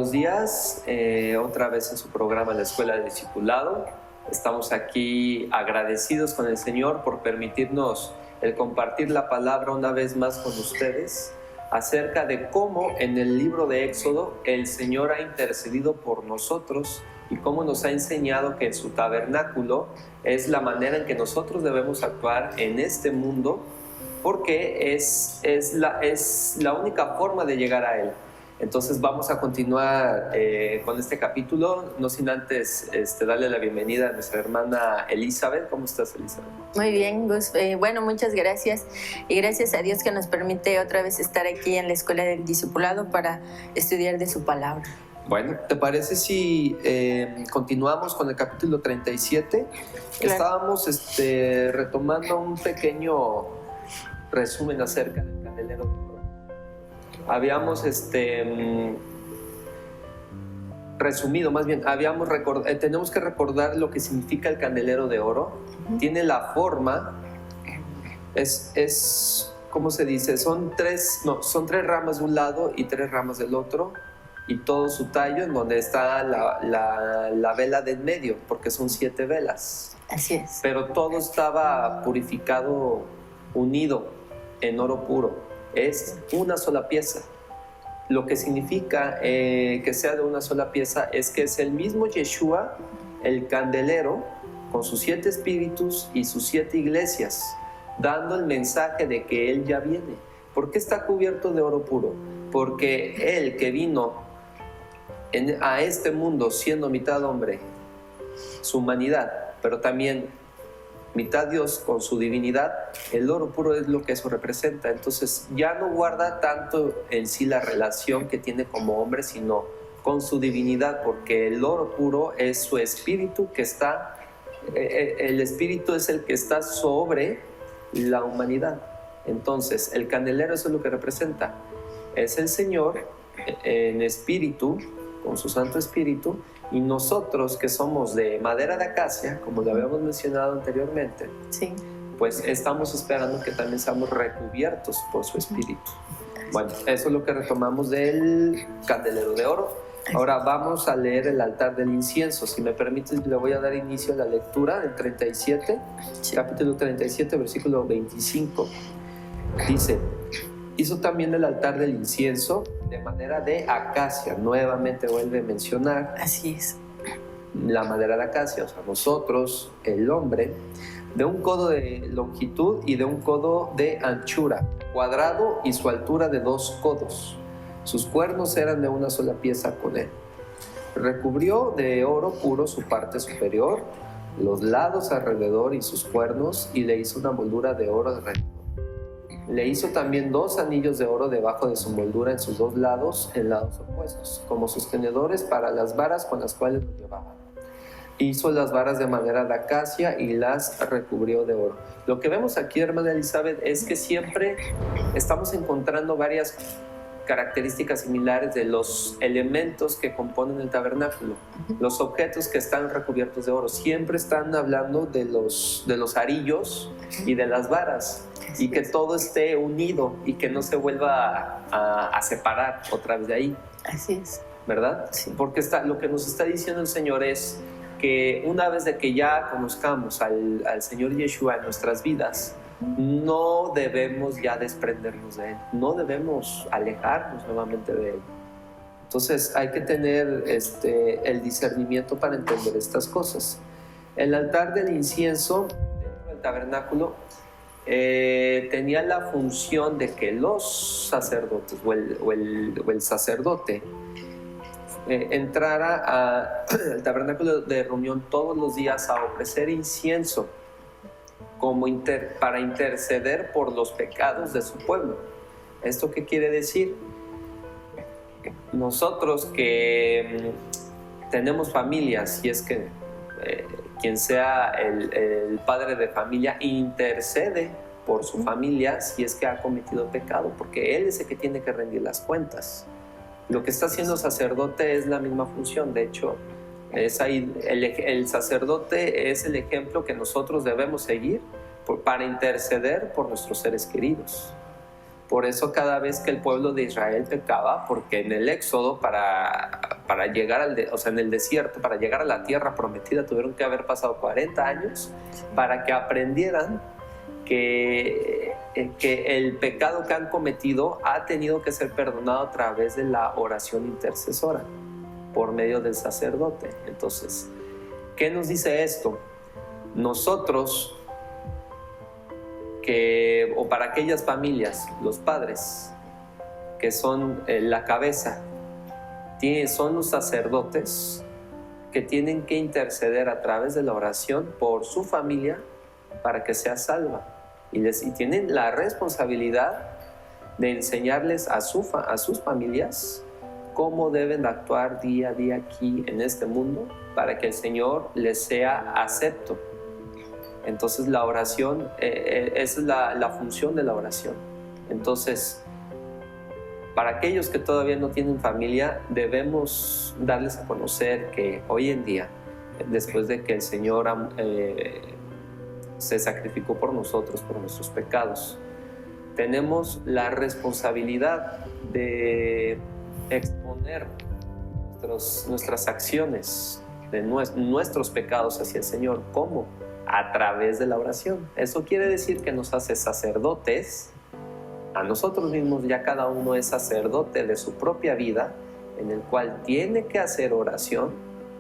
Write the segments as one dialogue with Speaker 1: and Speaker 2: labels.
Speaker 1: buenos días. Otra vez en su programa La Escuela de Discipulado. Estamos aquí agradecidos con el Señor por permitirnos el compartir la palabra una vez más con ustedes acerca de cómo en el libro de Éxodo el Señor ha intercedido por nosotros y cómo nos ha enseñado que en su tabernáculo es la manera en que nosotros debemos actuar en este mundo, porque es la única forma de llegar a Él. Entonces vamos a continuar con este capítulo, no sin antes darle la bienvenida a nuestra hermana Elizabeth. ¿Cómo estás, Elizabeth?
Speaker 2: Muy bien, Gus. Bueno, muchas gracias. Y gracias a Dios que nos permite otra vez estar aquí en la Escuela del Discipulado para estudiar de su palabra.
Speaker 1: Bueno, ¿te parece si continuamos con el capítulo 37? Claro. Estábamos retomando un pequeño resumen acerca del candelero de oro. Habíamos resumido, más bien, tenemos que recordar lo que significa el candelero de oro. Tiene la forma, ¿cómo se dice? Son tres ramas de un lado y 3 ramas del otro, y todo su tallo, en donde está la vela de en medio, porque son 7 velas.
Speaker 2: Así es.
Speaker 1: Pero todo estaba purificado, unido en oro puro. Es una sola pieza. Lo que significa que sea de una sola pieza es que es el mismo Yeshua, el candelero, con sus 7 espíritus y sus 7 iglesias, dando el mensaje de que Él ya viene. ¿Por qué está cubierto de oro puro? Porque Él, que vino a este mundo siendo mitad hombre, su humanidad, pero también mitad Dios con su divinidad, el oro puro es lo que eso representa. Entonces ya no guarda tanto en sí la relación que tiene como hombre, sino con su divinidad, porque el oro puro es su espíritu que está, el espíritu es el que está sobre la humanidad. Entonces el candelero, eso es lo que representa, es el Señor en espíritu, con su Santo Espíritu, y nosotros que somos de madera de acacia, como lo habíamos mencionado anteriormente,
Speaker 2: sí,
Speaker 1: pues estamos esperando que también seamos recubiertos por su Espíritu. Bueno, eso es lo que retomamos del candelero de oro. Ahora vamos a leer el altar del incienso. Si me permites, le voy a dar inicio a la lectura del 37, sí. Capítulo 37, versículo 25. Dice: hizo también el altar del incienso de madera de acacia. Nuevamente vuelve a mencionar.
Speaker 2: Así es.
Speaker 1: La madera de acacia, o sea, nosotros, el hombre, de un codo de longitud y de un codo de anchura, cuadrado, y su altura de 2 codos. Sus cuernos eran de una sola pieza con él. Recubrió de oro puro su parte superior, los lados alrededor y sus cuernos, y le hizo una moldura de oro alrededor. Le hizo también 2 anillos de oro debajo de su moldura en sus 2 lados, en lados opuestos, como sostenedores para las varas con las cuales lo llevaba. Hizo las varas de madera de acacia y las recubrió de oro. Lo que vemos aquí, hermana Elizabeth, es que siempre estamos encontrando varias características similares de los elementos que componen el tabernáculo. Los objetos que están recubiertos de oro siempre están hablando de los arillos y de las varas, y que todo esté unido y que no se vuelva a separar otra vez de ahí.
Speaker 2: Así es.
Speaker 1: ¿Verdad?
Speaker 2: Sí.
Speaker 1: Porque lo que nos está diciendo el Señor es que una vez de que ya conozcamos al Señor Yeshua en nuestras vidas, no debemos ya desprendernos de Él, no debemos alejarnos nuevamente de Él. Entonces hay que tener el discernimiento para entender estas cosas. El altar del incienso dentro del tabernáculo tenía la función de que los sacerdotes o el sacerdote entrara al tabernáculo de reunión todos los días a ofrecer incienso para interceder por los pecados de su pueblo. ¿Esto qué quiere decir? Nosotros que tenemos familias, y es que quien sea el padre de familia intercede por su familia si es que ha cometido pecado, porque él es el que tiene que rendir las cuentas. Lo que está haciendo el sacerdote es la misma función. De hecho, el sacerdote es el ejemplo que nosotros debemos seguir para interceder por nuestros seres queridos. Por eso cada vez que el pueblo de Israel pecaba, porque en el Éxodo para llegar o sea, en el desierto, para llegar a la tierra prometida, tuvieron que haber pasado 40 años para que aprendieran que el pecado que han cometido ha tenido que ser perdonado a través de la oración intercesora, por medio del sacerdote. Entonces, ¿qué nos dice esto? Nosotros, o para aquellas familias, los padres, que son la cabeza, son los sacerdotes que tienen que interceder a través de la oración por su familia para que sea salva. Y tienen la responsabilidad de enseñarles a sus familias cómo deben actuar día a día aquí en este mundo para que el Señor les sea acepto. Entonces la oración, esa es la función de la oración. Entonces, para aquellos que todavía no tienen familia, debemos darles a conocer que hoy en día, después de que el Señor se sacrificó por nosotros, por nuestros pecados, tenemos la responsabilidad de exponer nuestras acciones, de nuestros pecados hacia el Señor. ¿Cómo? A través de la oración. Eso quiere decir que nos hace sacerdotes a nosotros mismos. Ya cada uno es sacerdote de su propia vida, en el cual tiene que hacer oración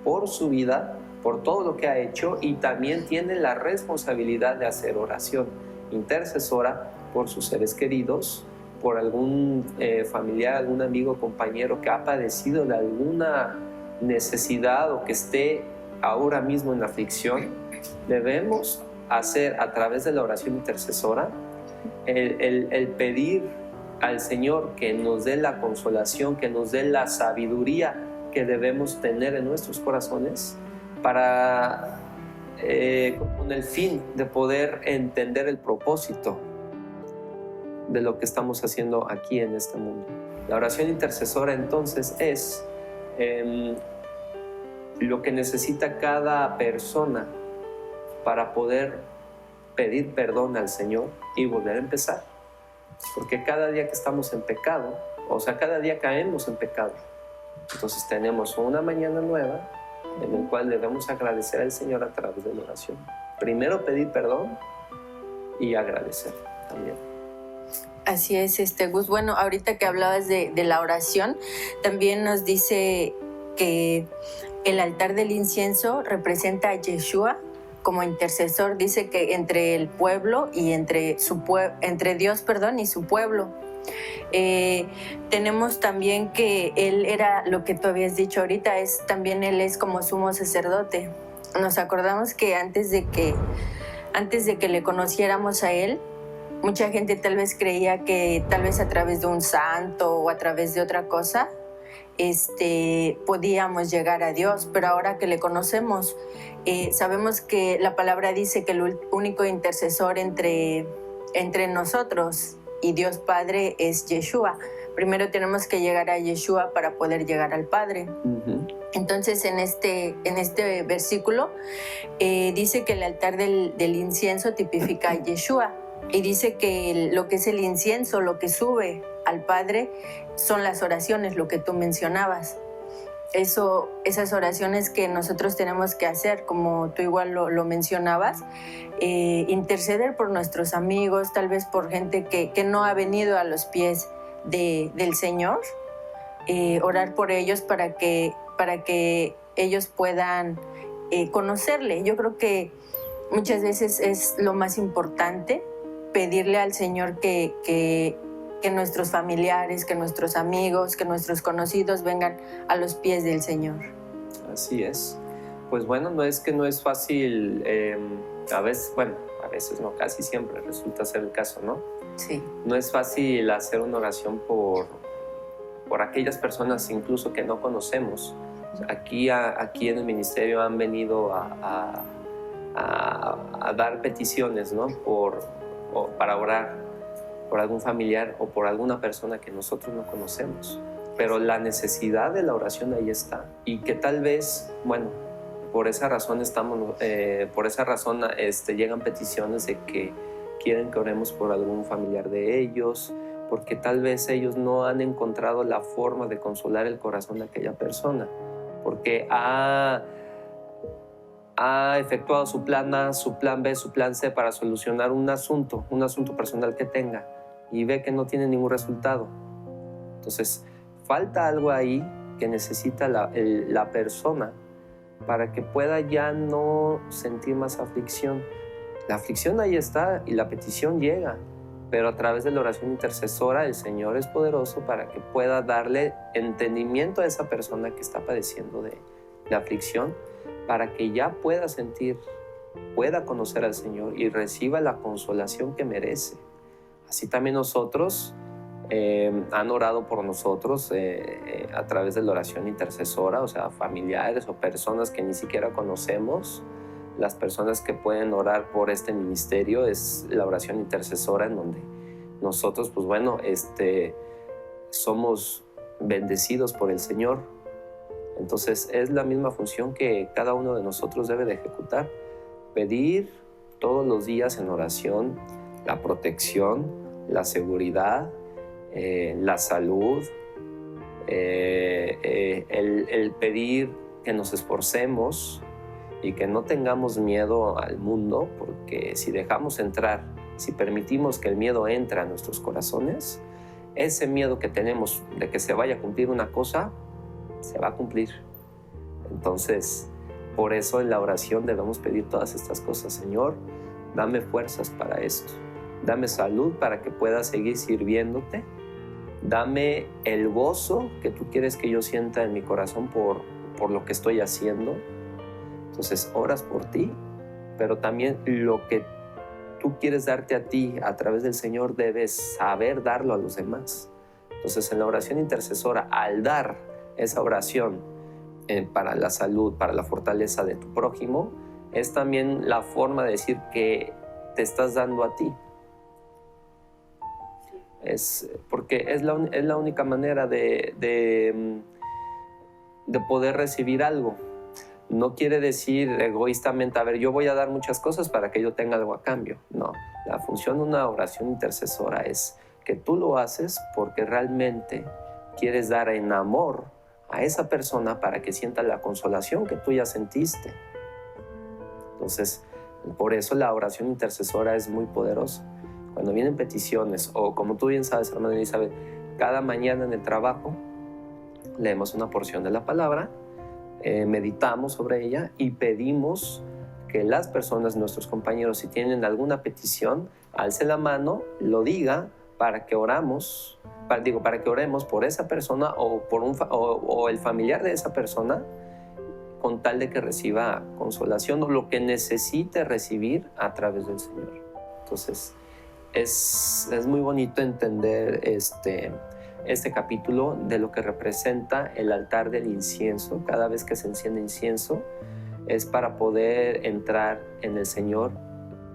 Speaker 1: por su vida, por todo lo que ha hecho, y también tiene la responsabilidad de hacer oración intercesora por sus seres queridos, por algún familiar, algún amigo, compañero que ha padecido de alguna necesidad o que esté ahora mismo en aflicción. Debemos hacer a través de la oración intercesora el pedir al Señor que nos dé la consolación, que nos dé la sabiduría que debemos tener en nuestros corazones para con el fin de poder entender el propósito de lo que estamos haciendo aquí en este mundo. La oración intercesora entonces es lo que necesita cada persona para poder pedir perdón al Señor y volver a empezar. Porque cada día que estamos en pecado, o sea, cada día caemos en pecado. Entonces tenemos una mañana nueva en la cual debemos agradecer al Señor a través de la oración. Primero pedir perdón y agradecer también.
Speaker 2: Así es, Gus. Bueno, ahorita que hablabas de la oración, también nos dice que el altar del incienso representa a Yeshua como intercesor. Dice que entre el pueblo y entre Dios, y su pueblo. Tenemos también que Él era lo que tú habías dicho ahorita, también Él es como sumo sacerdote. Nos acordamos que antes de que le conociéramos a Él, mucha gente tal vez creía que tal vez a través de un santo o a través de otra cosa podíamos llegar a Dios, pero ahora que le conocemos, sabemos que la palabra dice que el único intercesor entre nosotros y Dios Padre es Yeshua. Primero tenemos que llegar a Yeshua para poder llegar al Padre. Uh-huh. Entonces en este versículo dice que el altar del incienso tipifica a Yeshua, y dice que lo que es el incienso, lo que sube al Padre, son las oraciones, lo que tú mencionabas. Esas oraciones que nosotros tenemos que hacer, como tú igual lo mencionabas, interceder por nuestros amigos, tal vez por gente que no ha venido a los pies del Señor, orar por ellos para que ellos puedan conocerle. Yo creo que muchas veces es lo más importante, pedirle al Señor que nuestros familiares, que nuestros amigos, que nuestros conocidos vengan a los pies del Señor.
Speaker 1: Así es. Pues bueno, no es fácil, a veces no, casi siempre resulta ser el caso, ¿no?
Speaker 2: Sí.
Speaker 1: No es fácil hacer una oración por aquellas personas incluso que no conocemos. Aquí en el ministerio han venido a dar peticiones, ¿no? Para orar por algún familiar o por alguna persona que nosotros no conocemos. Pero la necesidad de la oración ahí está, y que tal vez, por esa razón llegan peticiones de que quieren que oremos por algún familiar de ellos, porque tal vez ellos no han encontrado la forma de consolar el corazón de aquella persona, porque ha efectuado su plan A, su plan B, su plan C para solucionar un asunto personal que tenga, y ve que no tiene ningún resultado. Entonces, falta algo ahí que necesita la persona para que pueda ya no sentir más aflicción. La aflicción ahí está y la petición llega, pero a través de la oración intercesora el Señor es poderoso para que pueda darle entendimiento a esa persona que está padeciendo de aflicción, para que ya pueda sentir, pueda conocer al Señor y reciba la consolación que merece. Así también nosotros, han orado por nosotros a través de la oración intercesora, o sea, familiares o personas que ni siquiera conocemos. Las personas que pueden orar por este ministerio es la oración intercesora, en donde nosotros, pues bueno, somos bendecidos por el Señor. Entonces es la misma función que cada uno de nosotros debe de ejecutar: pedir todos los días en oración la protección, la seguridad, la salud, el pedir que nos esforcemos y que no tengamos miedo al mundo, porque si dejamos entrar, si permitimos que el miedo entre a nuestros corazones, ese miedo que tenemos de que se vaya a cumplir una cosa, se va a cumplir. Entonces, por eso en la oración debemos pedir todas estas cosas. Señor, dame fuerzas para esto, dame salud para que pueda seguir sirviéndote, dame el gozo que tú quieres que yo sienta en mi corazón por lo que estoy haciendo. Entonces oras por ti, pero también lo que tú quieres darte a ti a través del Señor debes saber darlo a los demás. Entonces en la oración intercesora, al dar esa oración para la salud, para la fortaleza de tu prójimo, es también la forma de decir que te estás dando a ti. Porque es la única manera de poder recibir algo. No quiere decir egoístamente, a ver, yo voy a dar muchas cosas para que yo tenga algo a cambio. No, la función de una oración intercesora es que tú lo haces porque realmente quieres dar en amor a esa persona para que sienta la consolación que tú ya sentiste. Entonces, por eso la oración intercesora es muy poderosa. Cuando vienen peticiones, o como tú bien sabes, hermana Elizabeth, cada mañana en el trabajo leemos una porción de la palabra, meditamos sobre ella y pedimos que las personas, nuestros compañeros, si tienen alguna petición, alce la mano, lo diga, para que oremos por esa persona o el familiar de esa persona, con tal de que reciba consolación o lo que necesite recibir a través del Señor. Entonces es muy bonito entender este capítulo de lo que representa el altar del incienso. Cada vez que se enciende incienso es para poder entrar en el Señor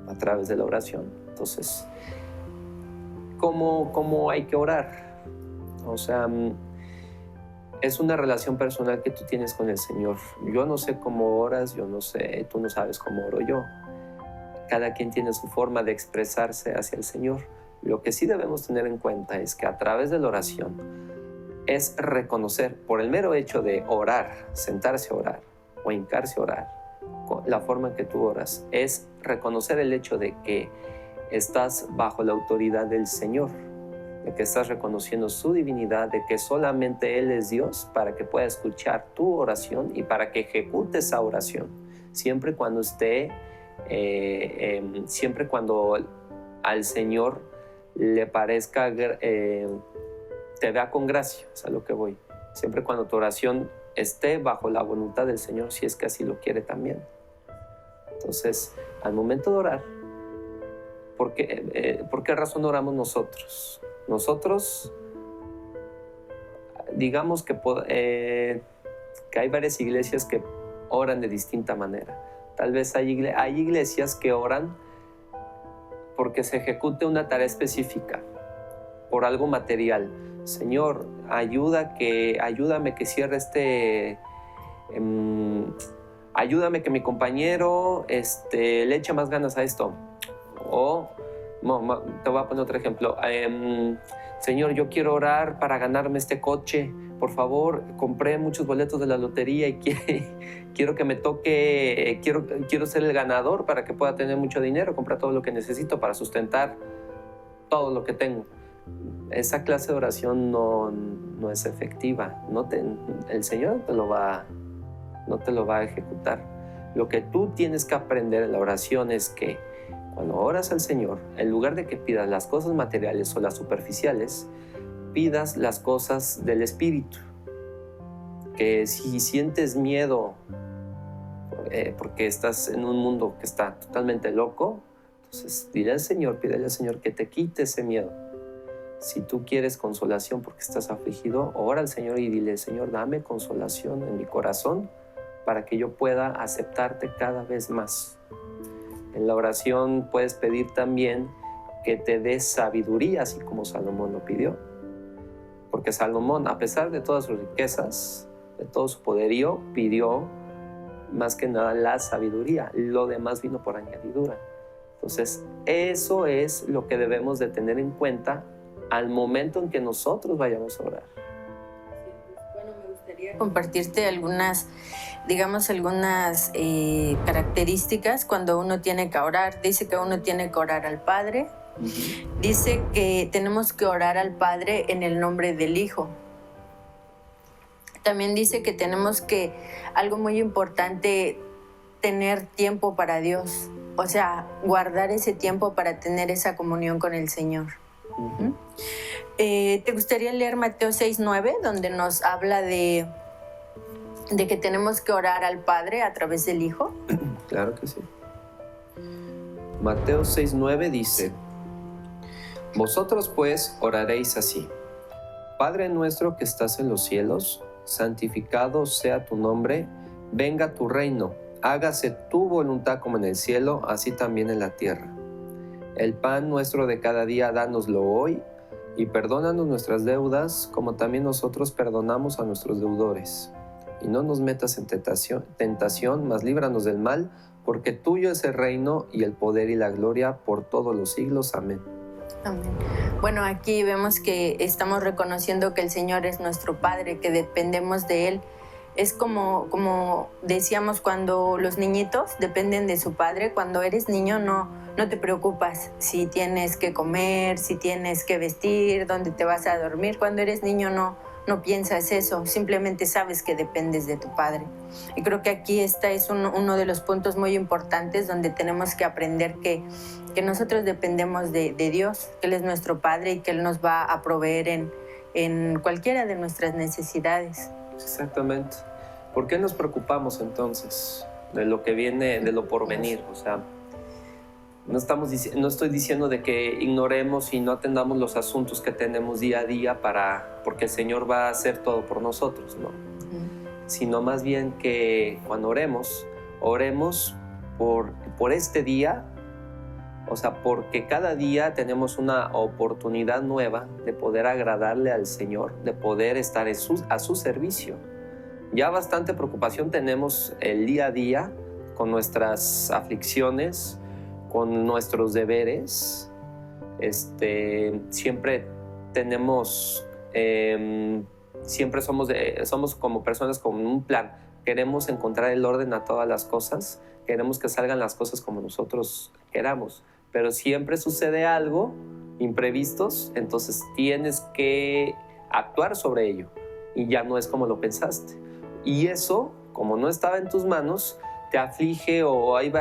Speaker 1: a través de la oración. Entonces, ¿cómo hay que orar? O sea, es una relación personal que tú tienes con el Señor. Yo no sé cómo oras, yo no sé, tú no sabes cómo oro yo. Cada quien tiene su forma de expresarse hacia el Señor. Lo que sí debemos tener en cuenta es que a través de la oración es reconocer, por el mero hecho de orar, sentarse a orar o hincarse a orar, la forma en que tú oras, es reconocer el hecho de que estás bajo la autoridad del Señor, de que estás reconociendo su divinidad, de que solamente Él es Dios para que pueda escuchar tu oración y para que ejecute esa oración, siempre cuando al Señor le parezca, te vea con gracia, es a lo que voy. Siempre cuando tu oración esté bajo la voluntad del Señor, si es que así lo quiere también. Entonces, al momento de orar, ¿por qué razón oramos nosotros? Nosotros, digamos que hay varias iglesias que oran de distinta manera. Tal vez hay iglesias que oran porque se ejecute una tarea específica, por algo material. Señor, ayúdame que cierre ayúdame que mi compañero le eche más ganas a esto. O Te voy a poner otro ejemplo. Señor, yo quiero orar para ganarme este coche. Por favor, compré muchos boletos de la lotería y quiero que me toque, quiero ser el ganador para que pueda tener mucho dinero, comprar todo lo que necesito para sustentar todo lo que tengo. Esa clase de oración no es efectiva. El Señor no te lo va a ejecutar. Lo que tú tienes que aprender en la oración es que cuando oras al Señor, en lugar de que pidas las cosas materiales o las superficiales, pidas las cosas del Espíritu. Que si sientes miedo porque estás en un mundo que está totalmente loco, entonces dile al Señor, pídele al Señor que te quite ese miedo. Si tú quieres consolación porque estás afligido, ora al Señor y dile: Señor, dame consolación en mi corazón para que yo pueda aceptarte cada vez más. En la oración puedes pedir también que te dé sabiduría, así como Salomón lo pidió. Porque Salomón, a pesar de todas sus riquezas, de todo su poderío, pidió más que nada la sabiduría. Lo demás vino por añadidura. Entonces, eso es lo que debemos de tener en cuenta al momento en que nosotros vayamos a orar.
Speaker 2: Bueno, me gustaría compartirte algunas características cuando uno tiene que orar. Dice que uno tiene que orar al Padre. Dice que tenemos que orar al Padre en el nombre del Hijo. También dice que tenemos que, algo muy importante, tener tiempo para Dios. O sea, guardar ese tiempo para tener esa comunión con el Señor. ¿Te gustaría leer Mateo 6:9, donde nos habla de que tenemos que orar al Padre a través del Hijo?
Speaker 1: Claro que sí. Mateo 6:9 dice: Vosotros pues oraréis así: Padre nuestro que estás en los cielos, santificado sea tu nombre, venga tu reino, hágase tu voluntad como en el cielo, así también en la tierra. El pan nuestro de cada día, dánoslo hoy, y perdónanos nuestras deudas, como también nosotros perdonamos a nuestros deudores. Y no nos metas en tentación, mas líbranos del mal, porque tuyo es el reino y el poder y la gloria por todos los siglos. Amén.
Speaker 2: Amén. Bueno, aquí vemos que estamos reconociendo que el Señor es nuestro Padre, que dependemos de Él. Es como decíamos, cuando los niñitos dependen de su padre. Cuando eres niño no te preocupas si tienes que comer, si tienes que vestir, dónde te vas a dormir. Cuando eres niño no piensas eso, simplemente sabes que dependes de tu padre. Y creo que aquí es uno de los puntos muy importantes donde tenemos que aprender que nosotros dependemos de Dios, que Él es nuestro Padre y que Él nos va a proveer en cualquiera de nuestras necesidades.
Speaker 1: Exactamente. ¿Por qué nos preocupamos entonces de lo que viene, de lo por venir? O sea, no estoy diciendo de que ignoremos y no atendamos los asuntos que tenemos día a día porque el Señor va a hacer todo por nosotros, ¿no? Sino más bien que cuando oremos por este día, o sea, porque cada día tenemos una oportunidad nueva de poder agradarle al Señor, de poder estar a su servicio. Ya bastante preocupación tenemos el día a día con nuestras aflicciones, con nuestros deberes. Siempre tenemos, siempre somos como personas con un plan. Queremos encontrar el orden a todas las cosas, queremos que salgan las cosas como nosotros queramos, pero siempre sucede algo, imprevistos, entonces tienes que actuar sobre ello y ya no es como lo pensaste. Y eso, como no estaba en tus manos, te aflige, o hay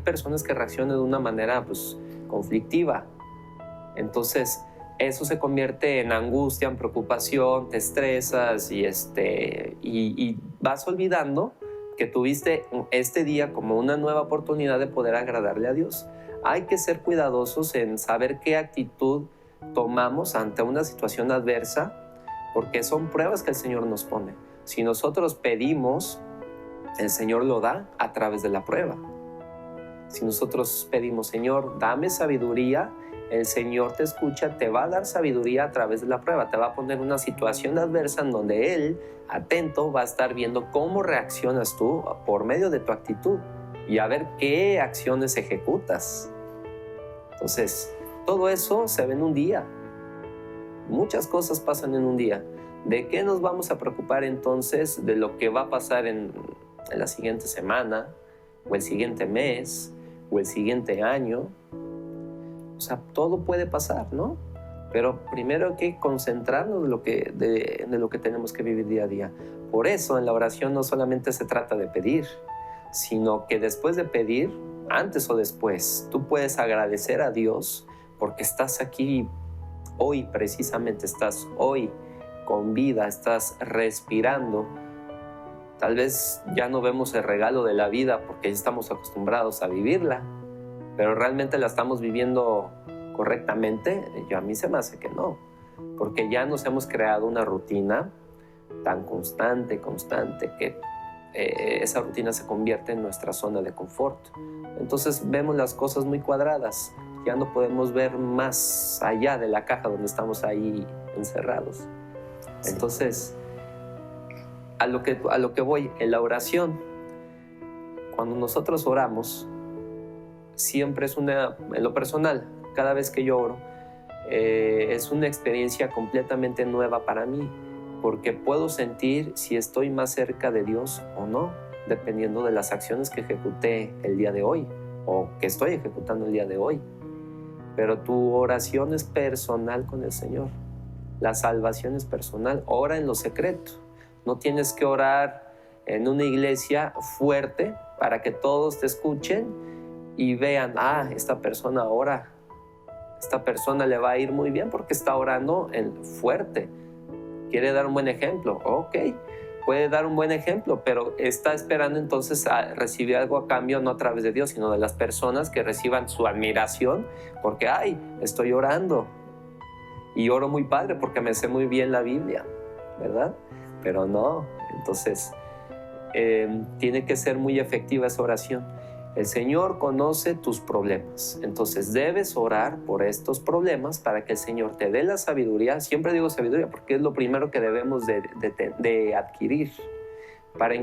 Speaker 1: personas que reaccionan de una manera conflictiva. Entonces eso se convierte en angustia, en preocupación, te estresas y vas olvidando que tuviste este día como una nueva oportunidad de poder agradarle a Dios. Hay que ser cuidadosos en saber qué actitud tomamos ante una situación adversa, porque son pruebas que el Señor nos pone. Si nosotros pedimos, el Señor lo da a través de la prueba. Si nosotros pedimos: Señor, dame sabiduría, el Señor te escucha, te va a dar sabiduría a través de la prueba. Te va a poner una situación adversa en donde Él, atento, va a estar viendo cómo reaccionas tú por medio de tu actitud y a ver qué acciones ejecutas. Entonces, todo eso se ve en un día. Muchas cosas pasan en un día. ¿De qué nos vamos a preocupar entonces? De lo que va a pasar en la siguiente semana, o el siguiente mes, o el siguiente año. O sea, todo puede pasar, ¿no? Pero primero hay que concentrarnos de lo que tenemos que vivir día a día. Por eso en la oración no solamente se trata de pedir, sino que después de pedir, antes o después, tú puedes agradecer a Dios porque estás aquí hoy, precisamente estás hoy con vida, estás respirando. Tal vez ya no vemos el regalo de la vida porque estamos acostumbrados a vivirla, pero realmente la estamos viviendo correctamente. A mí se me hace que no, porque ya nos hemos creado una rutina tan constante, que esa rutina se convierte en nuestra zona de confort. Entonces vemos las cosas muy cuadradas, ya no podemos ver más allá de la caja donde estamos ahí encerrados. Sí. Entonces, a lo que voy, en la oración, cuando nosotros oramos, siempre es en lo personal, cada vez que yo oro, es una experiencia completamente nueva para mí, porque puedo sentir si estoy más cerca de Dios o no, dependiendo de las acciones que ejecuté el día de hoy o que estoy ejecutando el día de hoy. Pero tu oración es personal con el Señor. La salvación es personal. Ora en lo secreto. No tienes que orar en una iglesia fuerte para que todos te escuchen y vean, esta persona ora. Esta persona le va a ir muy bien porque está orando fuerte. Quiere dar un buen ejemplo. Ok, puede dar un buen ejemplo, pero está esperando entonces a recibir algo a cambio, no a través de Dios, sino de las personas que reciban su admiración, porque, estoy orando. Y oro muy padre porque me sé muy bien la Biblia, ¿verdad? Pero no, entonces tiene que ser muy efectiva esa oración. El Señor conoce tus problemas, entonces debes orar por estos problemas para que el Señor te dé la sabiduría. Siempre digo sabiduría porque es lo primero que debemos de adquirir para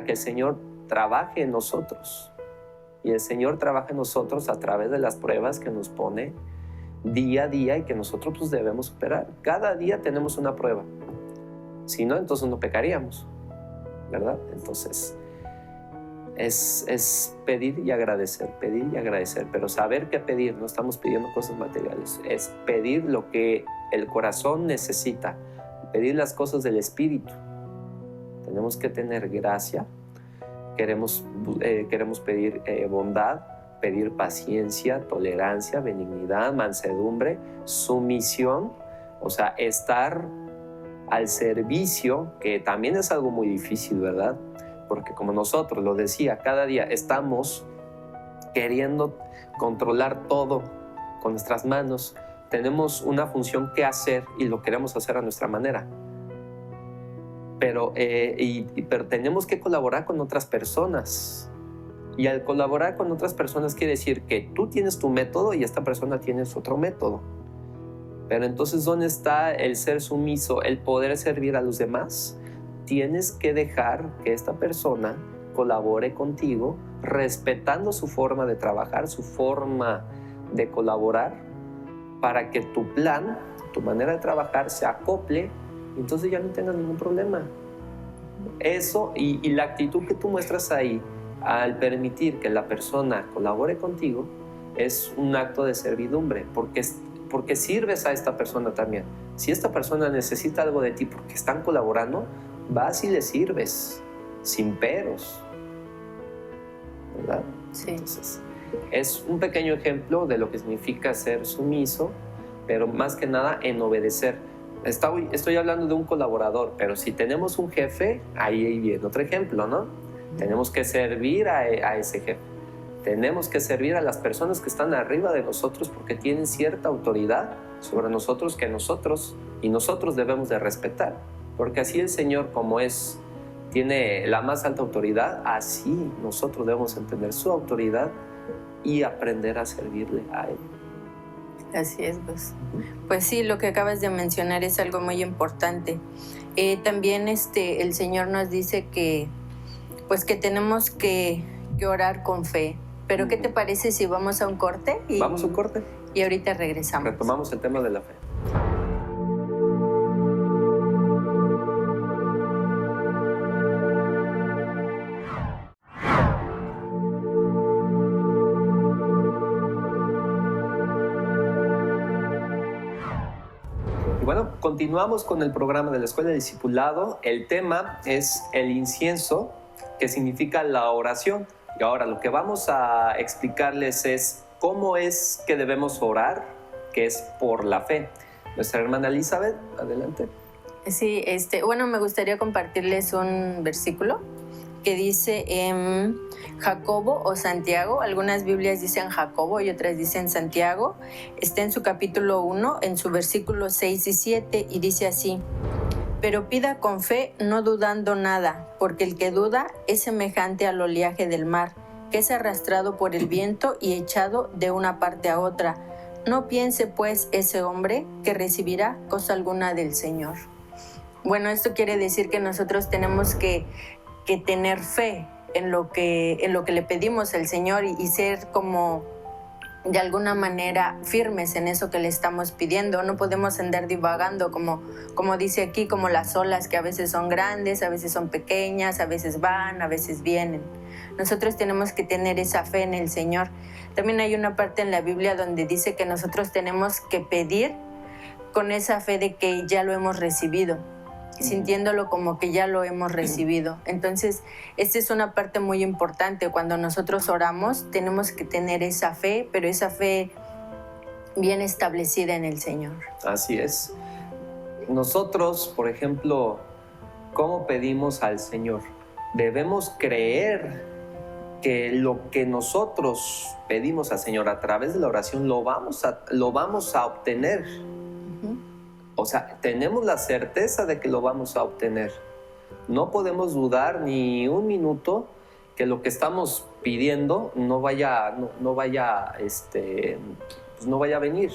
Speaker 1: que el Señor trabaje en nosotros. Y el Señor trabaja en nosotros a través de las pruebas que nos pone día a día y que nosotros pues debemos superar. Cada día tenemos una prueba. Si no, entonces no pecaríamos, ¿verdad? Entonces es pedir y agradecer, pero saber qué pedir. No estamos pidiendo cosas materiales, es pedir lo que el corazón necesita, pedir las cosas del Espíritu. Tenemos que tener gracia, queremos pedir bondad, pedir paciencia, tolerancia, benignidad, mansedumbre, sumisión, o sea, estar al servicio, que también es algo muy difícil, ¿verdad? Porque como nosotros, lo decía, cada día estamos queriendo controlar todo con nuestras manos. Tenemos una función que hacer y lo queremos hacer a nuestra manera. Pero tenemos que colaborar con otras personas. Y al colaborar con otras personas quiere decir que tú tienes tu método y esta persona tiene su otro método. Pero entonces, ¿dónde está el ser sumiso, el poder servir a los demás? Tienes que dejar que esta persona colabore contigo, respetando su forma de trabajar, su forma de colaborar, para que tu plan, tu manera de trabajar se acople y entonces ya no tengas ningún problema. Eso y la actitud que tú muestras ahí al permitir que la persona colabore contigo es un acto de servidumbre, porque sirves a esta persona también. Si esta persona necesita algo de ti porque están colaborando, vas y le sirves, sin peros, ¿verdad? Sí. Entonces, es un pequeño ejemplo de lo que significa ser sumiso, pero más que nada en obedecer. Estoy hablando de un colaborador, pero si tenemos un jefe, ahí viene otro ejemplo, ¿no? Tenemos que servir a ese jefe. Tenemos que servir a las personas que están arriba de nosotros porque tienen cierta autoridad sobre nosotros que nosotros debemos de respetar. Porque así el Señor, como tiene la más alta autoridad, así nosotros debemos entender su autoridad y aprender a servirle a Él.
Speaker 2: Así es, pues sí, lo que acabas de mencionar es algo muy importante. También el Señor nos dice que tenemos que orar con fe. Pero ¿qué te parece si vamos a un corte?
Speaker 1: Vamos a un corte.
Speaker 2: y ahorita regresamos.
Speaker 1: Retomamos el tema de la fe. Bueno, continuamos con el programa de la Escuela de Discipulado. El tema es el incienso, que significa la oración. Y ahora lo que vamos a explicarles es cómo es que debemos orar, que es por la fe. Nuestra hermana Elizabeth, adelante.
Speaker 2: Sí, bueno, me gustaría compartirles un versículo que dice en Jacobo o Santiago. Algunas Biblias dicen Jacobo y otras dicen Santiago. Está en su capítulo 1, en su versículo 6 y 7, y dice así: pero pida con fe, no dudando nada, porque el que duda es semejante al oleaje del mar, que es arrastrado por el viento y echado de una parte a otra. No piense pues ese hombre que recibirá cosa alguna del Señor. Bueno, esto quiere decir que nosotros tenemos que tener fe en lo que le pedimos al Señor y ser como de alguna manera firmes en eso que le estamos pidiendo. No podemos andar divagando como dice aquí, como las olas que a veces son grandes, a veces son pequeñas, a veces van, a veces vienen. Nosotros tenemos que tener esa fe en el Señor. También hay una parte en la Biblia donde dice que nosotros tenemos que pedir con esa fe de que ya lo hemos recibido, sintiéndolo como que ya lo hemos recibido. Entonces, esta es una parte muy importante. Cuando nosotros oramos, tenemos que tener esa fe, pero esa fe bien establecida en el Señor.
Speaker 1: Así es. Nosotros, por ejemplo, ¿cómo pedimos al Señor? Debemos creer que lo que nosotros pedimos al Señor a través de la oración lo vamos a obtener. O sea, tenemos la certeza de que lo vamos a obtener. No podemos dudar ni un minuto que lo que estamos pidiendo no vaya a venir.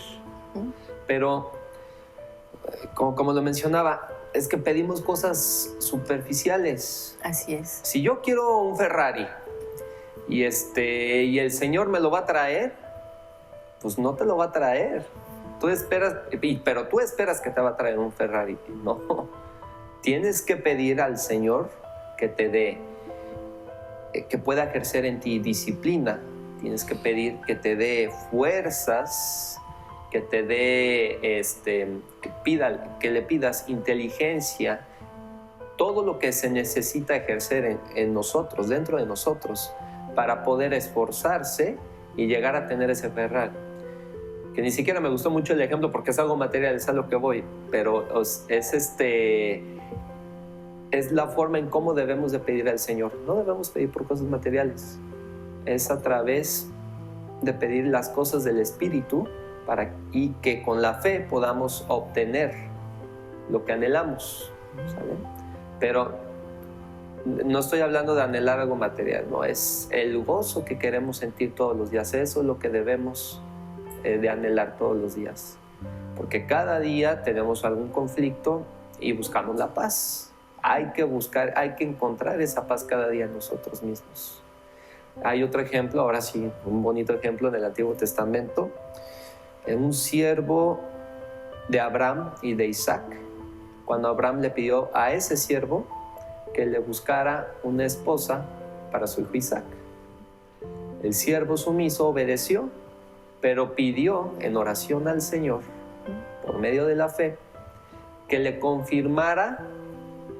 Speaker 1: Pero, como lo mencionaba, es que pedimos cosas superficiales.
Speaker 2: Así es.
Speaker 1: Si yo quiero un Ferrari y el Señor me lo va a traer, pues no te lo va a traer. Tú esperas que te va a traer un Ferrari. No. Tienes que pedir al Señor que te dé, que pueda ejercer en ti disciplina. Tienes que pedir que te dé fuerzas, que te dé, que le pidas inteligencia, todo lo que se necesita ejercer en nosotros, dentro de nosotros, para poder esforzarse y llegar a tener ese Ferrari. Que ni siquiera me gustó mucho el ejemplo porque es algo material, es a lo que voy, pero es la forma en cómo debemos de pedir al Señor. No debemos pedir por cosas materiales, es a través de pedir las cosas del Espíritu y que con la fe podamos obtener lo que anhelamos, ¿sale? Pero no estoy hablando de anhelar algo material, no, es el gozo que queremos sentir todos los días. Eso es lo que debemos de anhelar todos los días, porque cada día tenemos algún conflicto y buscamos la paz. Hay que encontrar esa paz cada día en nosotros mismos. Hay otro ejemplo, ahora sí, un bonito ejemplo en el Antiguo Testamento, en un siervo de Abraham y de Isaac, cuando Abraham le pidió a ese siervo que le buscara una esposa para su hijo Isaac. El siervo sumiso obedeció, pero pidió en oración al Señor, por medio de la fe, que le confirmara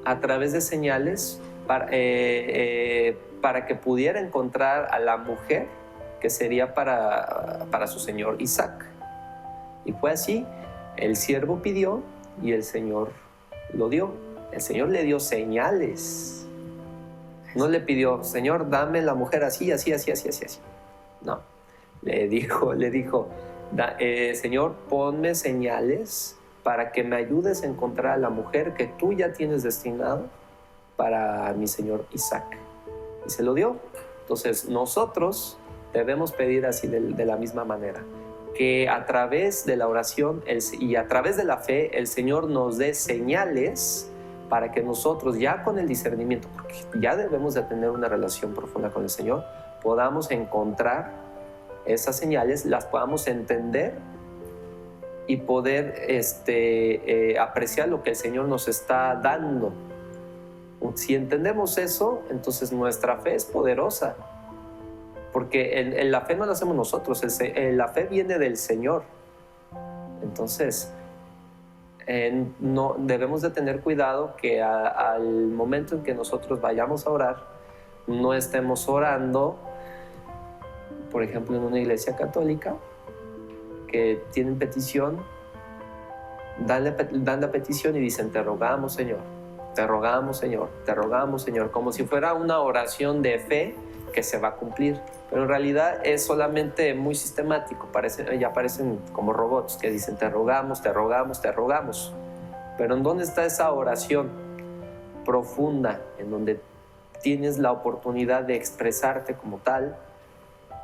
Speaker 1: a través de señales para que pudiera encontrar a la mujer que sería para su señor Isaac. Y fue así, el siervo pidió y el Señor lo dio. El Señor le dio señales. No le pidió, Señor, dame la mujer así, así, así, así, así, así. No. Le dijo, Señor, ponme señales para que me ayudes a encontrar a la mujer que tú ya tienes destinado para mi señor Isaac. Y se lo dio. Entonces nosotros debemos pedir así de la misma manera, que a través de la oración y a través de la fe el Señor nos dé señales para que nosotros, ya con el discernimiento, porque ya debemos de tener una relación profunda con el Señor, podamos encontrar esas señales, las podamos entender y poder apreciar lo que el Señor nos está dando. Si entendemos eso, entonces nuestra fe es poderosa, porque la fe no la hacemos nosotros, la fe viene del Señor. Entonces, no, debemos de tener cuidado que al momento en que nosotros vayamos a orar, no estemos orando, por ejemplo, en una iglesia católica, que tienen petición, dan la petición y dicen: te rogamos, Señor, te rogamos, Señor, te rogamos, Señor, como si fuera una oración de fe que se va a cumplir, pero en realidad es solamente muy sistemático, ya parecen como robots que dicen: te rogamos, te rogamos, te rogamos. Pero ¿en dónde está esa oración profunda, en donde tienes la oportunidad de expresarte como tal,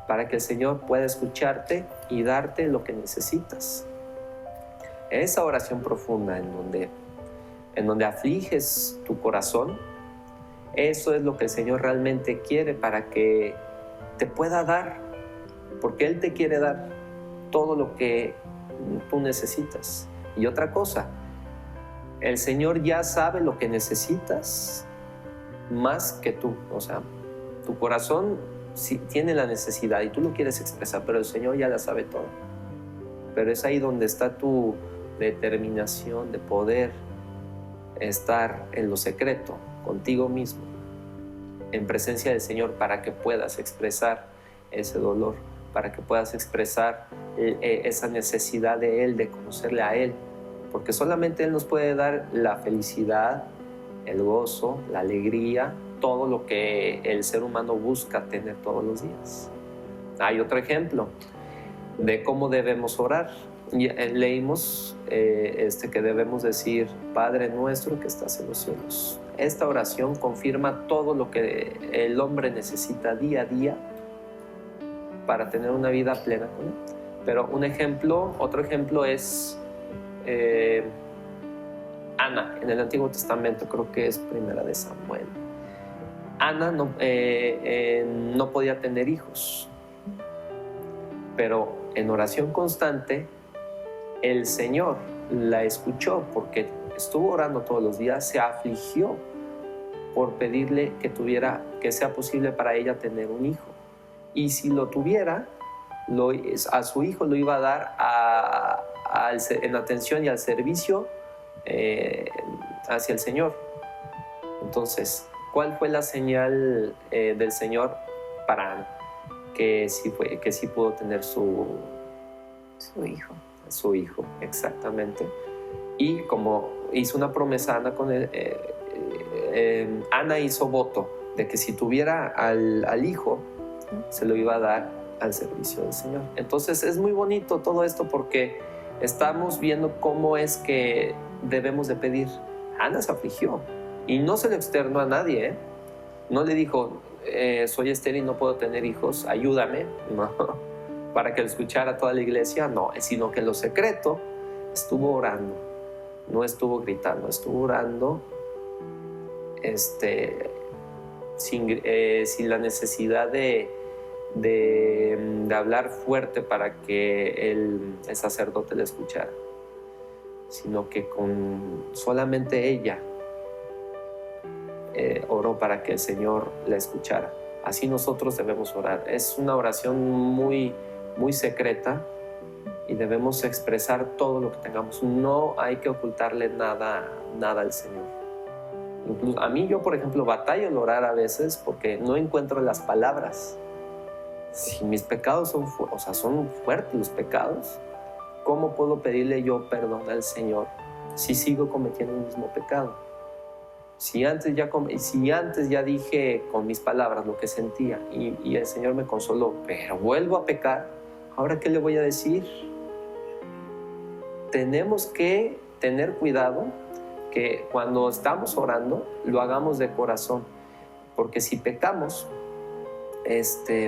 Speaker 1: para que el Señor pueda escucharte y darte lo que necesitas? Esa oración profunda en donde afliges tu corazón, eso es lo que el Señor realmente quiere para que te pueda dar, porque Él te quiere dar todo lo que tú necesitas. Y otra cosa, el Señor ya sabe lo que necesitas más que tú. O sea, tu corazón sí tiene la necesidad y tú lo quieres expresar, pero el Señor ya la sabe todo. Pero es ahí donde está tu determinación de poder estar en lo secreto, contigo mismo, en presencia del Señor, para que puedas expresar ese dolor, para que puedas expresar esa necesidad de Él, de conocerle a Él, porque solamente Él nos puede dar la felicidad, el gozo, la alegría, todo lo que el ser humano busca tener todos los días. Hay otro ejemplo de cómo debemos orar. Leímos que debemos decir: Padre nuestro que estás en los cielos. Esta oración confirma todo lo que el hombre necesita día a día para tener una vida plena con Él. Pero otro ejemplo es Ana, en el Antiguo Testamento, creo que es Primera de Samuel. Ana no podía tener hijos, pero en oración constante el Señor la escuchó, porque estuvo orando todos los días, se afligió por pedirle que sea posible para ella tener un hijo, y si lo tuviera, a su hijo lo iba a dar en atención y al servicio hacia el Señor. Entonces, ¿cuál fue la señal del Señor para Ana? Que sí pudo tener su hijo. Su hijo, exactamente. Y como hizo una promesa Ana con él, Ana hizo voto de que si tuviera al hijo, se lo iba a dar al servicio del Señor. Entonces es muy bonito todo esto, porque estamos viendo cómo es que debemos de pedir. Ana se afligió y no se lo externó a nadie, no le dijo: soy estéril y no puedo tener hijos, ayúdame, no, para que lo escuchara toda la iglesia, no, sino que en lo secreto estuvo orando, no estuvo gritando, estuvo orando sin la necesidad de hablar fuerte para que el sacerdote le escuchara, sino que solamente ella oró para que el Señor la escuchara. Así nosotros debemos orar. Es una oración muy, muy secreta y debemos expresar todo lo que tengamos. No hay que ocultarle nada al Señor. Incluso a mí, yo por ejemplo, batallo en orar a veces porque no encuentro las palabras. Si mis pecados son fuertes los pecados, ¿cómo puedo pedirle yo perdón al Señor si sigo cometiendo el mismo pecado? Si antes ya dije con mis palabras lo que sentía y el Señor me consoló, pero vuelvo a pecar, ¿ahora qué le voy a decir? Tenemos que tener cuidado que cuando estamos orando lo hagamos de corazón, porque si pecamos,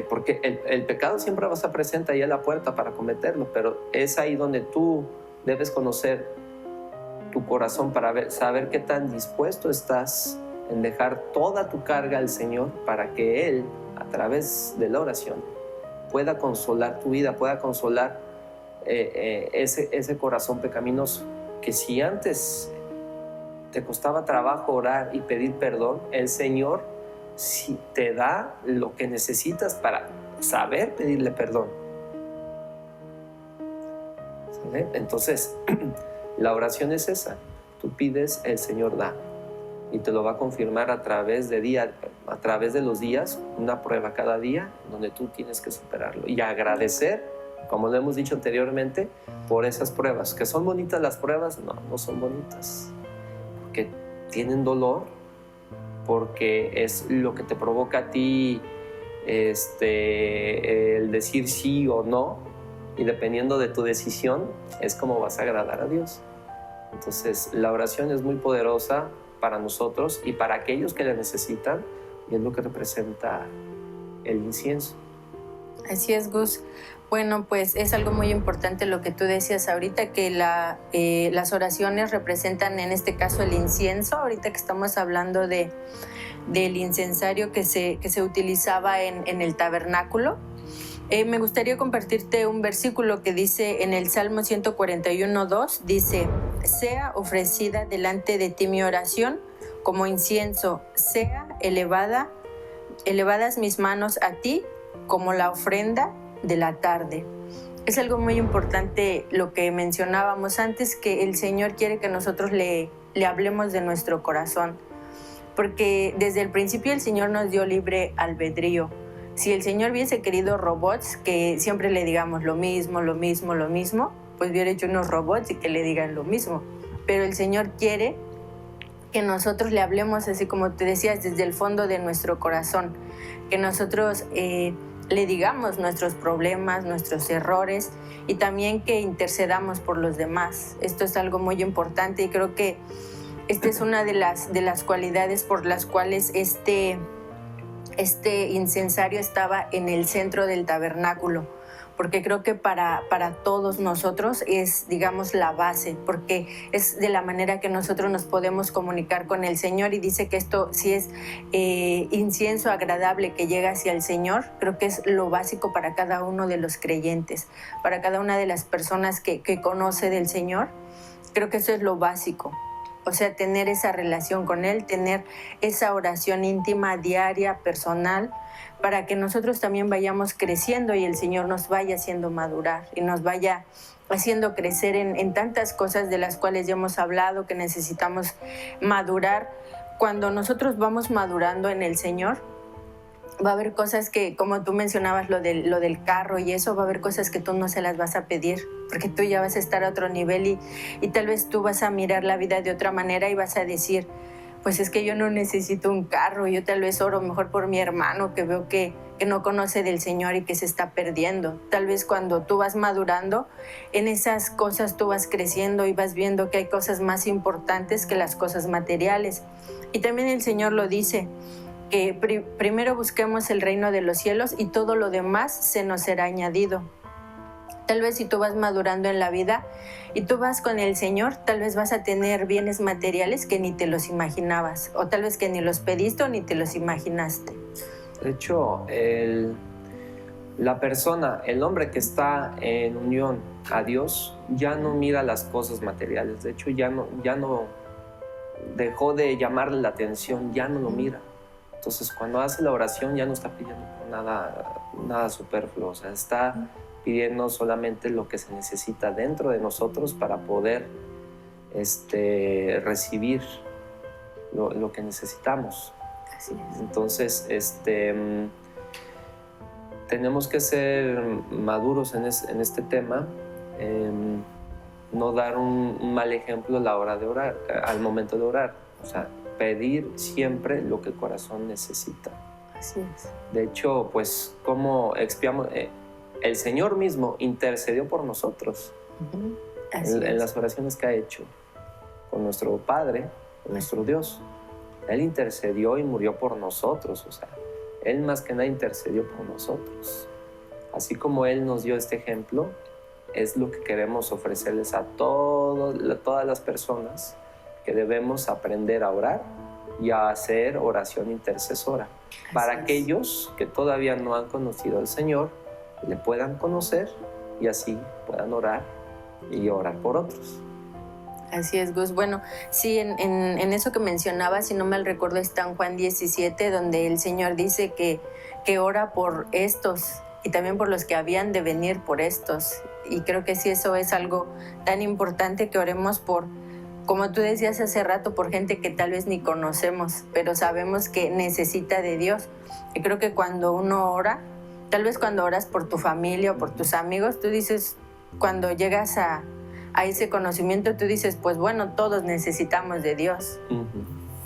Speaker 1: porque el pecado siempre va a estar presente ahí a la puerta para cometerlo, pero es ahí donde tú debes conocer tu corazón para saber qué tan dispuesto estás en dejar toda tu carga al Señor, para que Él, a través de la oración, pueda consolar tu vida, pueda consolar ese corazón pecaminoso, que si antes te costaba trabajo orar y pedir perdón, el Señor sí te da lo que necesitas para saber pedirle perdón. ¿Sale? Entonces, la oración es esa. Tú pides, el Señor da. Y te lo va a confirmar a través de los días, una prueba cada día, donde tú tienes que superarlo. Y agradecer, como lo hemos dicho anteriormente, por esas pruebas. ¿Que son bonitas las pruebas? No, no son bonitas. Porque tienen dolor, porque es lo que te provoca a ti el decir sí o no, y dependiendo de tu decisión es como vas a agradar a Dios. Entonces la oración es muy poderosa para nosotros y para aquellos que la necesitan, y es lo que representa el incienso.
Speaker 2: Así es, Gus. Bueno, pues es algo muy importante lo que tú decías ahorita, que las oraciones representan en este caso el incienso. Ahorita que estamos hablando del incensario que se utilizaba en el tabernáculo, me gustaría compartirte un versículo que dice en el Salmo 141:2, dice: sea ofrecida delante de ti mi oración como incienso, sea elevadas mis manos a ti como la ofrenda de la tarde. Es algo muy importante lo que mencionábamos antes, que el Señor quiere que nosotros le hablemos de nuestro corazón, porque desde el principio el Señor nos dio libre albedrío. Si el Señor hubiese querido robots que siempre le digamos lo mismo, pues hubiera hecho unos robots y que le digan lo mismo. Pero el Señor quiere que nosotros le hablemos, así como te decías, desde el fondo de nuestro corazón, que nosotros le digamos nuestros problemas, nuestros errores, y también que intercedamos por los demás. Esto es algo muy importante, y creo que esta es una de las cualidades por las cuales este incensario estaba en el centro del tabernáculo, porque creo que para todos nosotros es, digamos, la base, porque es de la manera que nosotros nos podemos comunicar con el Señor. Y dice que esto, si es incienso agradable que llega hacia el Señor, creo que es lo básico para cada uno de los creyentes, para cada una de las personas que conoce del Señor. Creo que eso es lo básico. O sea, tener esa relación con Él, tener esa oración íntima, diaria, personal, para que nosotros también vayamos creciendo y el Señor nos vaya haciendo madurar y nos vaya haciendo crecer en tantas cosas de las cuales ya hemos hablado, que necesitamos madurar. Cuando nosotros vamos madurando en el Señor, va a haber cosas que, como tú mencionabas, lo del carro y eso, va a haber cosas que tú no se las vas a pedir, porque tú ya vas a estar a otro nivel y tal vez tú vas a mirar la vida de otra manera y vas a decir, pues es que yo no necesito un carro, yo tal vez oro mejor por mi hermano que veo que no conoce del Señor y que se está perdiendo. Tal vez cuando tú vas madurando, en esas cosas tú vas creciendo y vas viendo que hay cosas más importantes que las cosas materiales. Y también el Señor lo dice, que primero busquemos el reino de los cielos y todo lo demás se nos será añadido. Tal vez si tú vas madurando en la vida y tú vas con el Señor, tal vez vas a tener bienes materiales que ni te los imaginabas, o tal vez que ni los pediste o ni te los imaginaste.
Speaker 1: De hecho, la persona, el hombre que está en unión a Dios, ya no mira las cosas materiales. De hecho, ya no dejó de llamarle la atención, ya no lo mira. Entonces, cuando hace la oración ya no está pidiendo nada superfluo, o sea, está pidiendo solamente lo que se necesita dentro de nosotros para poder recibir lo que necesitamos.
Speaker 2: Así es.
Speaker 1: Entonces, tenemos que ser maduros en este tema, no dar un mal ejemplo a la hora de orar, al momento de orar. O sea, pedir siempre lo que el corazón necesita.
Speaker 2: Así es.
Speaker 1: De hecho, pues, ¿cómo expiamos? El Señor mismo intercedió por nosotros.
Speaker 2: Uh-huh.
Speaker 1: En las oraciones que ha hecho con nuestro Padre, con nuestro Dios. Él intercedió y murió por nosotros. O sea, Él más que nada intercedió por nosotros. Así como Él nos dio este ejemplo, es lo que queremos ofrecerles a todas las personas, que debemos aprender a orar y a hacer oración intercesora. Para aquellos que todavía no han conocido al Señor, le puedan conocer y así puedan orar y orar por otros.
Speaker 2: Así es, Gus. Bueno, sí, en eso que mencionaba, si no mal recuerdo, está en Juan 17, donde el Señor dice que ora por estos y también por los que habían de venir por estos. Y creo que sí, eso es algo tan importante, que oremos por, como tú decías hace rato, por gente que tal vez ni conocemos, pero sabemos que necesita de Dios. Y creo que cuando uno ora, tal vez cuando oras por tu familia o por tus amigos, tú dices, cuando llegas a ese conocimiento, tú dices, pues bueno, todos necesitamos de Dios.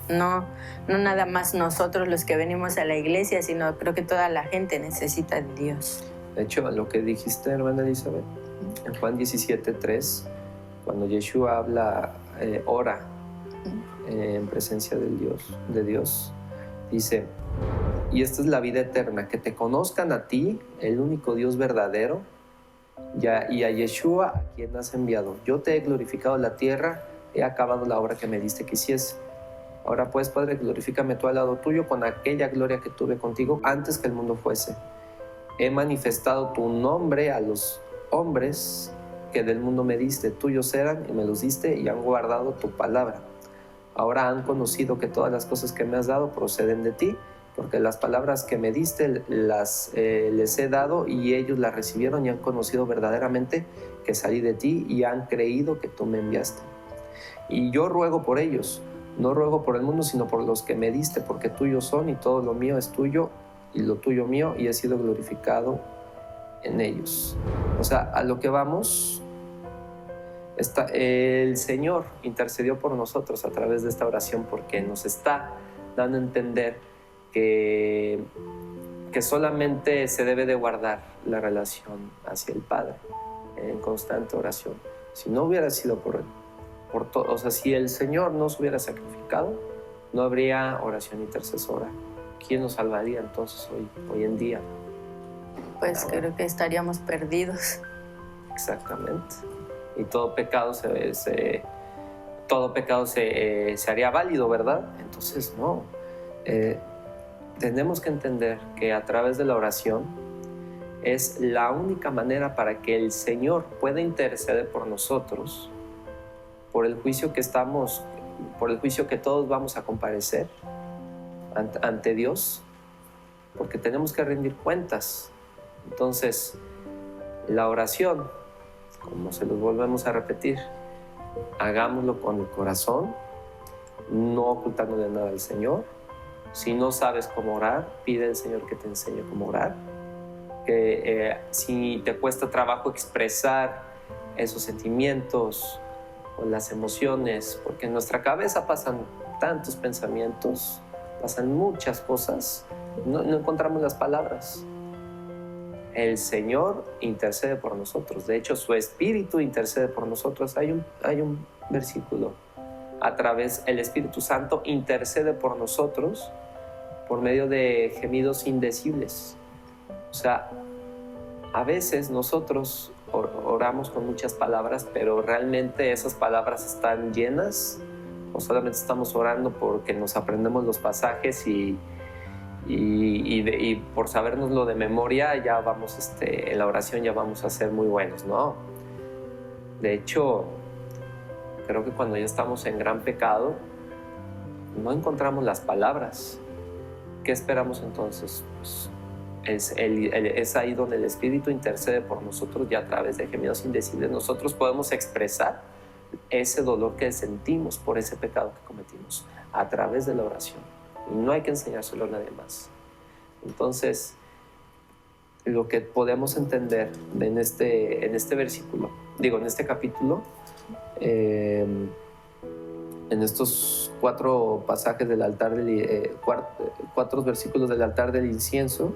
Speaker 2: No nada más nosotros los que venimos a la iglesia, sino creo que toda la gente necesita de Dios.
Speaker 1: De hecho, lo que dijiste, hermana Elizabeth, en Juan 17:3, cuando Yeshua habla, ora en presencia de Dios, dice, y esta es la vida eterna, que te conozcan a ti, el único Dios verdadero, y a Yeshua, a quien has enviado. Yo te he glorificado en la tierra, he acabado la obra que me diste que hiciese. Ahora pues, Padre, glorifícame tú al lado tuyo con aquella gloria que tuve contigo antes que el mundo fuese. He manifestado tu nombre a los hombres que del mundo me diste. Tuyos eran y me los diste y han guardado tu palabra. Ahora han conocido que todas las cosas que me has dado proceden de ti, porque las palabras que me diste les he dado y ellos las recibieron y han conocido verdaderamente que salí de ti y han creído que tú me enviaste. Y yo ruego por ellos, no ruego por el mundo, sino por los que me diste, porque tuyos son y todo lo mío es tuyo y lo tuyo mío, y he sido glorificado en ellos. O sea, a lo que vamos, el Señor intercedió por nosotros a través de esta oración, porque nos está dando a entender que solamente se debe de guardar la relación hacia el Padre en constante oración. Si no hubiera sido por todo, o sea, si el Señor no se hubiera sacrificado, no habría oración intercesora. ¿Quién nos salvaría entonces hoy en día?
Speaker 2: Pues creo que estaríamos perdidos.
Speaker 1: Exactamente. Y todo pecado se haría válido, ¿verdad? Entonces no. Tenemos que entender que a través de la oración es la única manera para que el Señor pueda interceder por nosotros, por el juicio que todos vamos a comparecer ante Dios, porque tenemos que rendir cuentas. Entonces, la oración, como se los volvemos a repetir, hagámoslo con el corazón, no ocultándole nada al Señor. Si no sabes cómo orar, pide al Señor que te enseñe cómo orar. Si te cuesta trabajo expresar esos sentimientos o las emociones, porque en nuestra cabeza pasan tantos pensamientos, pasan muchas cosas, no encontramos las palabras. El Señor intercede por nosotros. De hecho, su Espíritu intercede por nosotros. Hay un versículo. El Espíritu Santo intercede por nosotros por medio de gemidos indecibles. O sea, a veces nosotros oramos con muchas palabras, pero realmente esas palabras están llenas, o solamente estamos orando porque nos aprendemos los pasajes y por sabernoslo de memoria ya vamos, en la oración ya vamos a ser muy buenos. No. De hecho, creo que cuando ya estamos en gran pecado, no encontramos las palabras. ¿Qué esperamos entonces? Pues es ahí donde el Espíritu intercede por nosotros, y a través de gemidos indecibles nosotros podemos expresar ese dolor que sentimos por ese pecado que cometimos a través de la oración. Y no hay que enseñárselo a nadie más. Entonces, lo que podemos entender en este versículo, en este capítulo, en estos 4 pasajes del altar, 4 versículos del altar del incienso,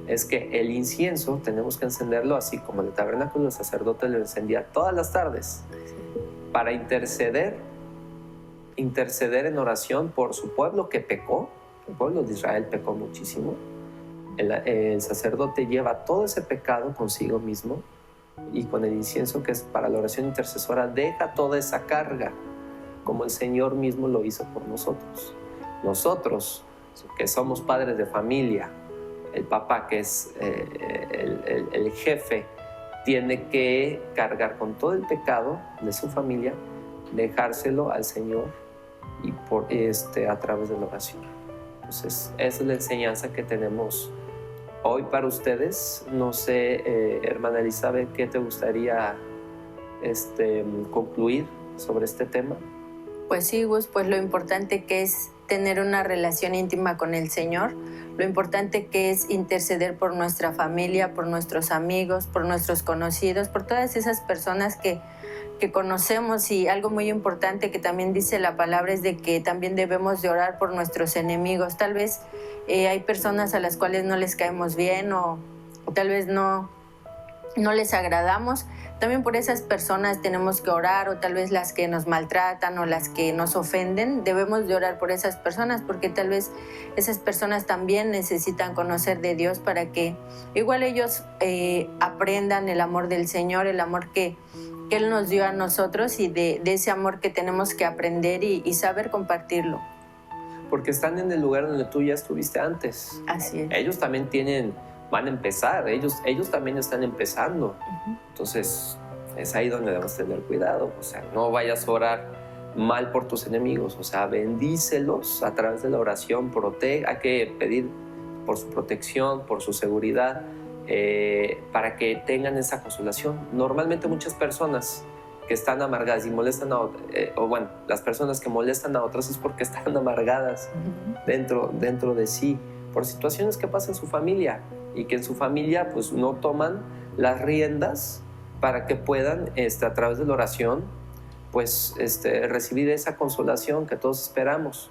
Speaker 1: es que el incienso tenemos que encenderlo así como en el tabernáculo el sacerdote lo encendía todas las tardes para interceder en oración por su pueblo que pecó. El pueblo de Israel pecó muchísimo. El sacerdote lleva todo ese pecado consigo mismo, y con el incienso, que es para la oración intercesora, deja toda esa carga, como el Señor mismo lo hizo por nosotros. Nosotros, que somos padres de familia, el papá, que es el jefe, tiene que cargar con todo el pecado de su familia, dejárselo al Señor y a través de la oración. Entonces, esa es la enseñanza que tenemos hoy para ustedes. No sé, hermana Elizabeth, ¿qué te gustaría concluir sobre este tema?
Speaker 2: Pues sí, Gus, pues lo importante que es tener una relación íntima con el Señor, lo importante que es interceder por nuestra familia, por nuestros amigos, por nuestros conocidos, por todas esas personas que conocemos. Y algo muy importante que también dice la palabra es de que también debemos de orar por nuestros enemigos. Tal vez hay personas a las cuales no les caemos bien o tal vez no les agradamos. También por esas personas tenemos que orar, o tal vez las que nos maltratan o las que nos ofenden, debemos de orar por esas personas, porque tal vez esas personas también necesitan conocer de Dios para que igual ellos aprendan el amor del Señor, el amor que Él nos dio a nosotros, y de ese amor que tenemos que aprender y saber compartirlo.
Speaker 1: Porque están en el lugar donde tú ya estuviste antes.
Speaker 2: Así es.
Speaker 1: Ellos también van a empezar, ellos también están empezando. Entonces, es ahí donde debemos tener cuidado. O sea, no vayas a orar mal por tus enemigos. O sea, bendícelos a través de la oración. Hay que pedir por su protección, por su seguridad, para que tengan esa consolación. Normalmente muchas personas que están amargadas y molestan a otras, las personas que molestan a otras es porque están amargadas dentro de sí, por situaciones que pasan en su familia, y que en su familia pues no toman las riendas para que puedan a través de la oración pues recibir esa consolación que todos esperamos.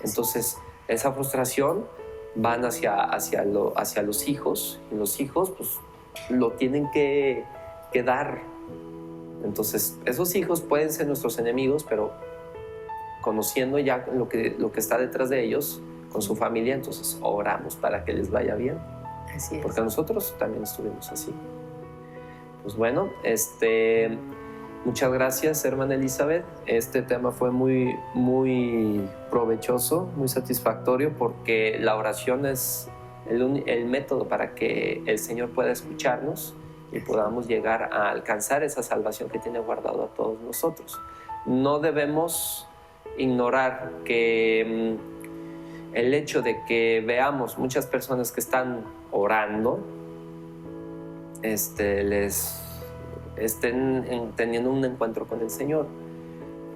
Speaker 1: Entonces esa frustración van hacia los hijos, y los hijos pues lo tienen que dar. Entonces esos hijos pueden ser nuestros enemigos, pero conociendo ya lo que está detrás de ellos con su familia, entonces oramos para que les vaya bien.
Speaker 2: Así es.
Speaker 1: Porque nosotros también estuvimos así. Pues bueno, muchas gracias, hermana Elizabeth. Este tema fue muy, muy provechoso, muy satisfactorio, porque la oración es el método para que el Señor pueda escucharnos y podamos llegar a alcanzar esa salvación que tiene guardado a todos nosotros. No debemos ignorar que el hecho de que veamos muchas personas que están orando, les estén teniendo un encuentro con el Señor.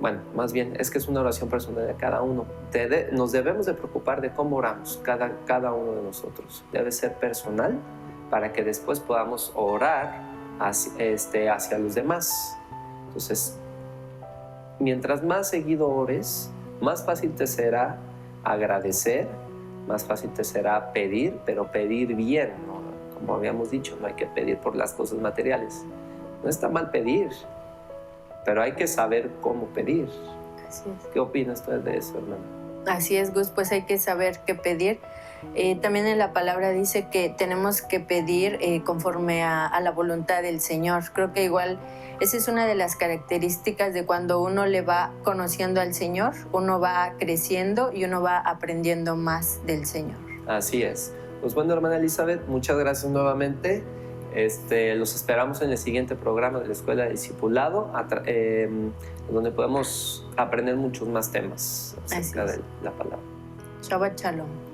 Speaker 1: Bueno, más bien es que es una oración personal de cada uno. Nos debemos de preocupar de cómo oramos cada uno de nosotros. Debe ser personal para que después podamos orar hacia los demás. Entonces, mientras más seguido ores, más fácil te será agradecer, más fácil te será pedir, pero pedir bien, ¿no? Como habíamos dicho, no hay que pedir por las cosas materiales. No está mal pedir, pero hay que saber cómo pedir.
Speaker 2: Así es.
Speaker 1: ¿Qué opinas tú de eso, hermano?
Speaker 2: Así es, Gus, pues hay que saber qué pedir. También en la palabra dice que tenemos que pedir conforme a la voluntad del Señor. Creo que igual esa es una de las características de cuando uno le va conociendo al Señor, uno va creciendo y uno va aprendiendo más del Señor.
Speaker 1: Así es. Pues bueno, hermana Elizabeth, muchas gracias nuevamente. Los esperamos en el siguiente programa de la Escuela de Discipulado, donde podemos aprender muchos más temas acerca de la palabra.
Speaker 2: Shabbat Shalom.